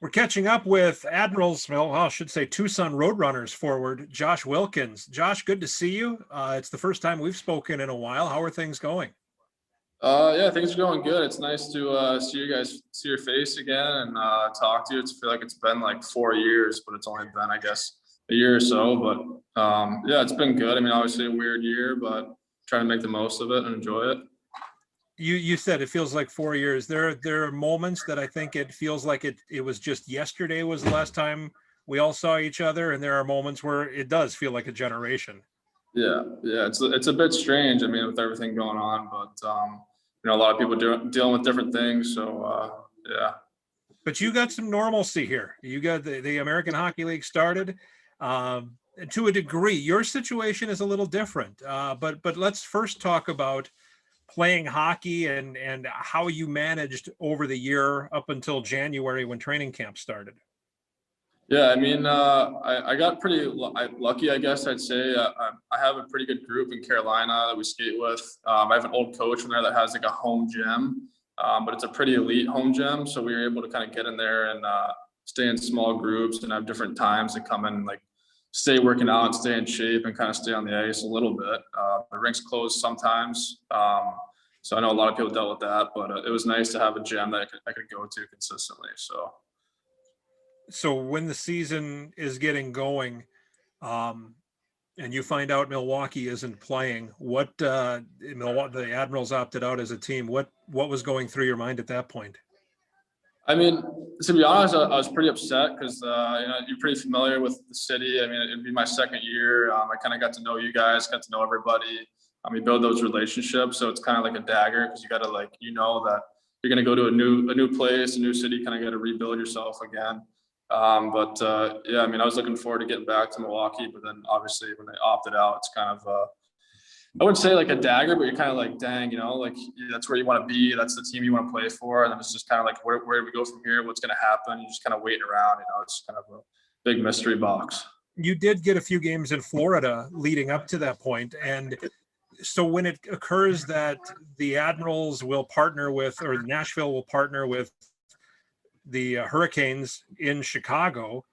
We're catching up with Admirals, well, I should say Tucson Roadrunners forward, Josh Wilkins. Josh, good to see you. It's the first time we've spoken in a while. How are things going? Yeah, things are going good. It's nice to see you guys, see your face again, and talk to you. Feel like it's been like 4 years, but it's only been, I guess, a year or so. But yeah, it's been good. I mean, obviously a weird year, but trying to make the most of it and enjoy it. You said it feels like 4 years. There are moments that I think it feels like it was just yesterday was the last time we all saw each other, and there are moments where it does feel like a generation. Yeah, it's a bit strange. I mean, with everything going on, but a lot of people dealing with different things. So yeah. But you got some normalcy here. You got the American Hockey League started. To a degree, your situation is a little different. But let's first talk about playing hockey and how you managed over the year up until January when training camp started. Yeah, I mean, I got pretty lucky, I guess I'd say. I have a pretty good group in Carolina that we skate with. I have an old coach from there that has like a home gym, but it's a pretty elite home gym. So we were able to kind of get in there and stay in small groups and have different times to come in, like stay working out and stay in shape and kind of stay on the ice a little bit. The rink's closed sometimes. So I know a lot of people dealt with that, but it was nice to have a gym that I could go to consistently. So when the season is getting going, and you find out Milwaukee isn't playing, the Admirals opted out as a team. What was going through your mind at that point? I mean, to be honest, I was pretty upset because you're pretty familiar with the city. I mean, it'd be my second year. I kind of got to know you guys, got to know everybody. You build those relationships, so it's kind of like a dagger because you got to that you're going to go to a new place, a new city, kind of got to rebuild yourself again. Yeah, I mean, I was looking forward to getting back to Milwaukee, but then obviously when they opted out, it's kind of I wouldn't say like a dagger, but you're kind of like, dang, that's where you want to be. That's the team you want to play for. And then it's just kind of like, where do we go from here? What's going to happen? You're just kind of waiting around, it's kind of a big mystery box. You did get a few games in Florida leading up to that point. And so when it occurs that the Admirals will partner with, or Nashville will partner with the Hurricanes in Chicago,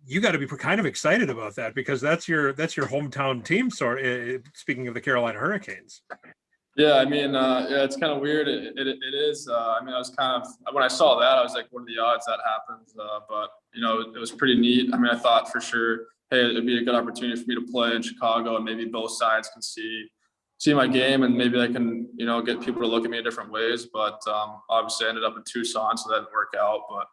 you got to be kind of excited about that because that's your hometown team. Speaking of the Carolina Hurricanes. Yeah, I mean, yeah, it's kind of weird. It is. I mean, I was kind of, when I saw that, I was like, what are the odds that happens? But it was pretty neat. I mean, I thought for sure, hey, it'd be a good opportunity for me to play in Chicago, and maybe both sides can see my game, and maybe I can, get people to look at me in different ways. But obviously I ended up in Tucson, so that didn't work out. But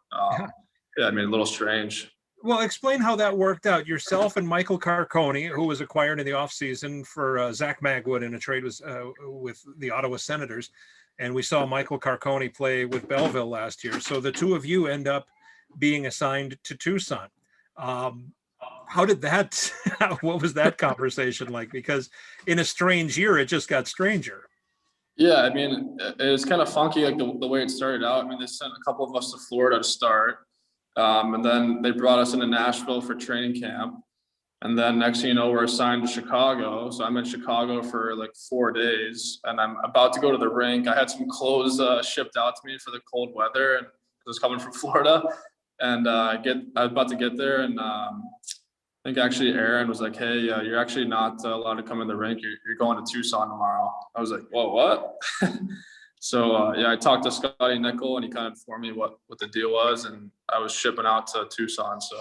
yeah, I mean, a little strange. Well, explain how that worked out. Yourself and Michael Carcone, who was acquired in the offseason for Zach Magwood in a trade with the Ottawa Senators. And we saw Michael Carcone play with Belleville last year. So the two of you end up being assigned to Tucson. How did that, what was that conversation like? Because in a strange year, it just got stranger. Yeah, I mean, it was kind of funky, like the way it started out. I mean, they sent a couple of us to Florida to start. And then they brought us into Nashville for training camp. And then next thing you know, we're assigned to Chicago. So I'm in Chicago for like 4 days, and I'm about to go to the rink. I had some clothes shipped out to me for the cold weather, and it was coming from Florida. And I was about to get there, and I think actually Aaron was like, hey, you're actually not allowed to come in the rink. You're going to Tucson tomorrow. I was like, whoa, what? So yeah, I talked to Scotty Nickel, and he kind of informed me what the deal was, and I was shipping out to Tucson. So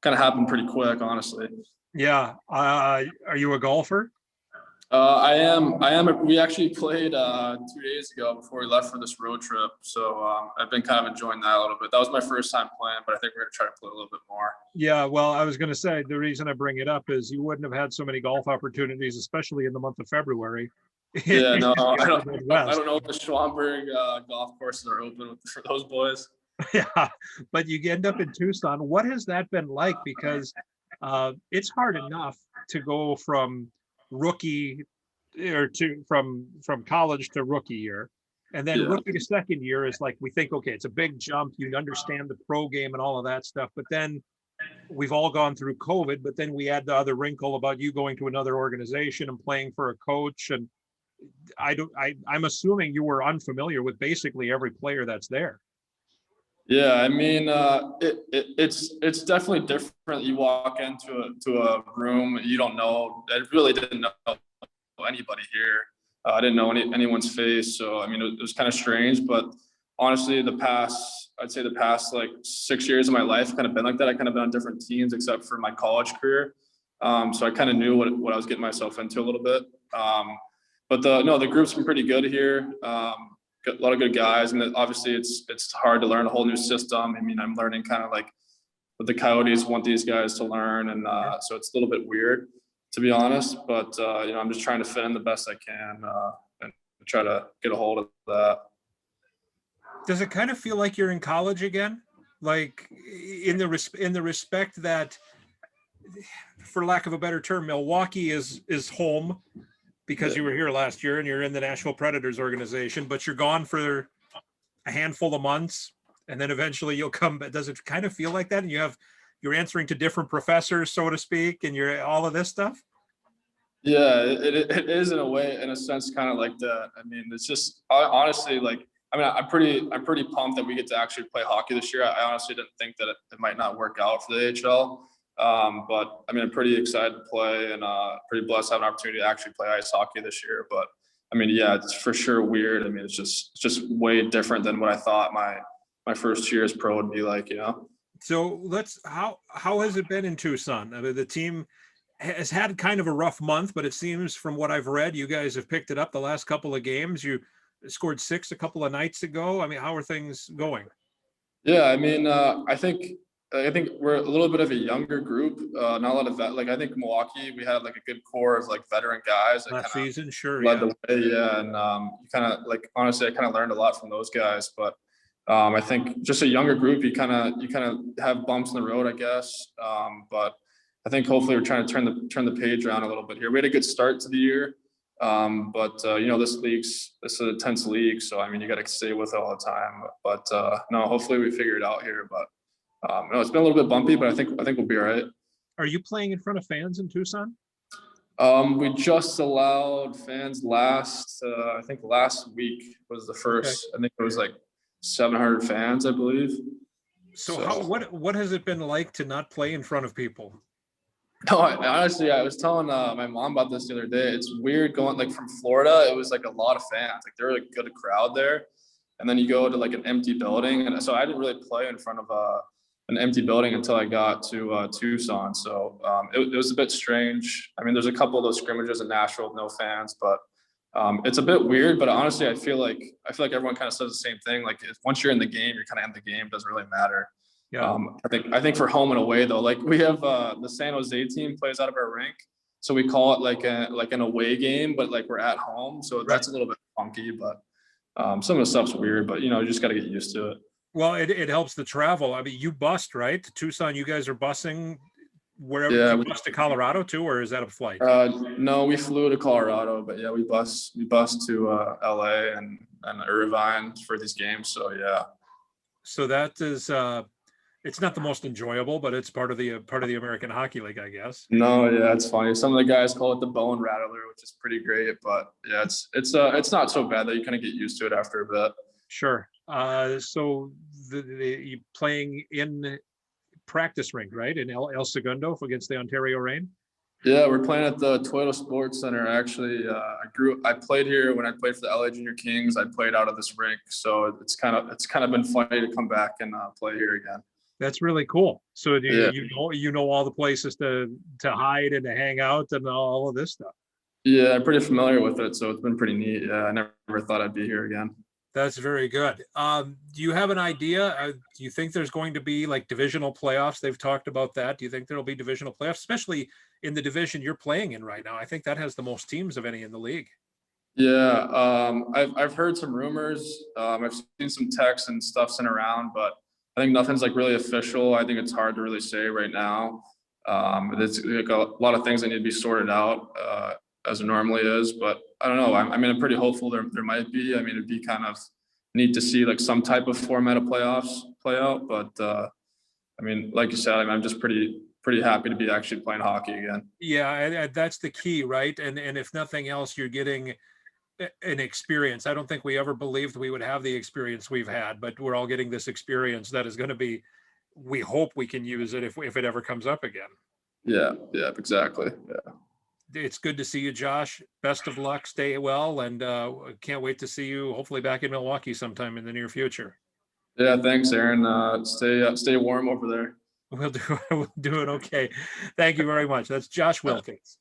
kind of happened pretty quick, honestly. Yeah. Are you a golfer? I am. We actually played 2 days ago before we left for this road trip. So I've been kind of enjoying that a little bit. That was my first time playing, but I think we're going to try to play a little bit more. Yeah, well, I was going to say, the reason I bring it up is you wouldn't have had so many golf opportunities, especially in the month of February. Yeah, no, I don't know if the Schwamberg golf courses are open for those boys. Yeah, but you end up in Tucson. What has that been like? Because it's hard enough to go from rookie from college to rookie year, and then rookie to second year is like, we think, okay, it's a big jump. You understand the pro game and all of that stuff, but then we've all gone through COVID. But then we add the other wrinkle about you going to another organization and playing for a coach, and I'm assuming you were unfamiliar with basically every player that's there. Yeah, I mean, it's definitely different. You walk into a room, you don't know. I really didn't know anybody here. I didn't know anyone's face, so I mean, it was kind of strange. But honestly, I'd say the past like 6 years of my life kind of been like that. I kind of been on different teams, except for my college career. So I kind of knew what I was getting myself into a little bit. But the group's been pretty good here. Got a lot of good guys, and obviously it's hard to learn a whole new system. I mean, I'm learning kind of like what the Coyotes want these guys to learn, and so it's a little bit weird, to be honest. But I'm just trying to fit in the best I can and try to get a hold of that. Does it kind of feel like you're in college again? Like in the respect that, for lack of a better term, Milwaukee is home because you were here last year and you're in the Nashville Predators organization, but you're gone for a handful of months and then eventually you'll come. But does it kind of feel like that? And you're answering to different professors, so to speak, and you're all of this stuff? Yeah, it is in a way, in a sense, kind of like that. I mean, it's just honestly like, I mean, I'm pretty pumped that we get to actually play hockey this year. I honestly didn't think that it might not work out for the AHL. But I mean, I'm pretty excited to play and pretty blessed to have an opportunity to actually play ice hockey this year. But I mean, yeah, it's for sure weird. I mean, it's just way different than what I thought my first year as pro would be like, So how has it been in Tucson? I mean, the team has had kind of a rough month, but it seems from what I've read, you guys have picked it up the last couple of games. You scored 6 a couple of nights ago. I mean, how are things going? Yeah, I mean, I think we're a little bit of a younger group. Not a lot of that. Like I think Milwaukee, we had like a good core of like veteran guys that Last kind of season, sure, led yeah. the way. Yeah, and you kind of like honestly, I kind of learned a lot from those guys. But I think just a younger group, you kind of have bumps in the road, I guess. But I think hopefully we're trying to turn the page around a little bit here. We had a good start to the year, but this is an intense league, so I mean you got to stay with it all the time. But no, hopefully we figure it out here. But no, it's been a little bit bumpy, but I think we'll be all right. Are you playing in front of fans in Tucson? We just allowed fans I think last week was the first. Okay. I think it was like 700 fans, I believe. So what has it been like to not play in front of people? No, honestly, I was telling my mom about this the other day. It's weird going like from Florida. It was like a lot of fans. Like there were a good crowd there, and then you go to like an empty building, and so I didn't really play in front of an empty building until I got to Tucson. So it was a bit strange. I mean, there's a couple of those scrimmages in Nashville with no fans, but it's a bit weird. But honestly, I feel like everyone kind of says the same thing. Like once you're in the game, you're kind of in the game. It doesn't really matter. Yeah. I think for home and away though, like we have the San Jose team plays out of our rink, so we call it like an away game, but like we're at home, so that's a little bit funky. But some of the stuff's weird, but you just got to get used to it. Well, it helps the travel. I mean, you bust, right? To Tucson, you guys are busing wherever. Yeah, you bus to Colorado too, or is that a flight? No, we flew to Colorado, but yeah, we bus to LA and Irvine for these games. So yeah. So that is it's not the most enjoyable, but it's part of the American Hockey League, I guess. No, yeah, it's funny. Some of the guys call it the bone rattler, which is pretty great. But yeah, it's not so bad that you kind of get used to it after a bit. Sure. So you playing in practice rink, right? In El Segundo against the Ontario Reign? Yeah, we're playing at the Toyota Sports Center. Actually, I played here when I played for the LA Junior Kings. I played out of this rink, so it's kind of been funny to come back and play here again. That's really cool. So you know all the places to hide and to hang out and all of this stuff. Yeah, I'm pretty familiar with it, so it's been pretty neat. Yeah, I never thought I'd be here again. That's very good. Do you have an idea? Do you think there's going to be like divisional playoffs? They've talked about that. Do you think there'll be divisional playoffs, especially in the division you're playing in right now? I think that has the most teams of any in the league. Yeah, I've heard some rumors. I've seen some texts and stuff sent around, but I think nothing's like really official. I think it's hard to really say right now. There's like a lot of things that need to be sorted out as it normally is, but I don't know. I mean, I'm pretty hopeful there might be. I mean, it'd be kind of neat to see like some type of format of playoffs play out. But I mean, like you said, I'm just pretty happy to be actually playing hockey again. Yeah, that's the key, right? And if nothing else, you're getting an experience. I don't think we ever believed we would have the experience we've had, but we're all getting this experience that is going to be, we hope we can use it if it ever comes up again. Yeah, yeah, exactly. Yeah. It's good to see you, Josh. Best of luck. Stay well, and can't wait to see you hopefully back in Milwaukee sometime in the near future. Yeah, thanks, Aaron. Stay warm over there. We'll do it okay. Thank you very much. That's Josh Wilkins.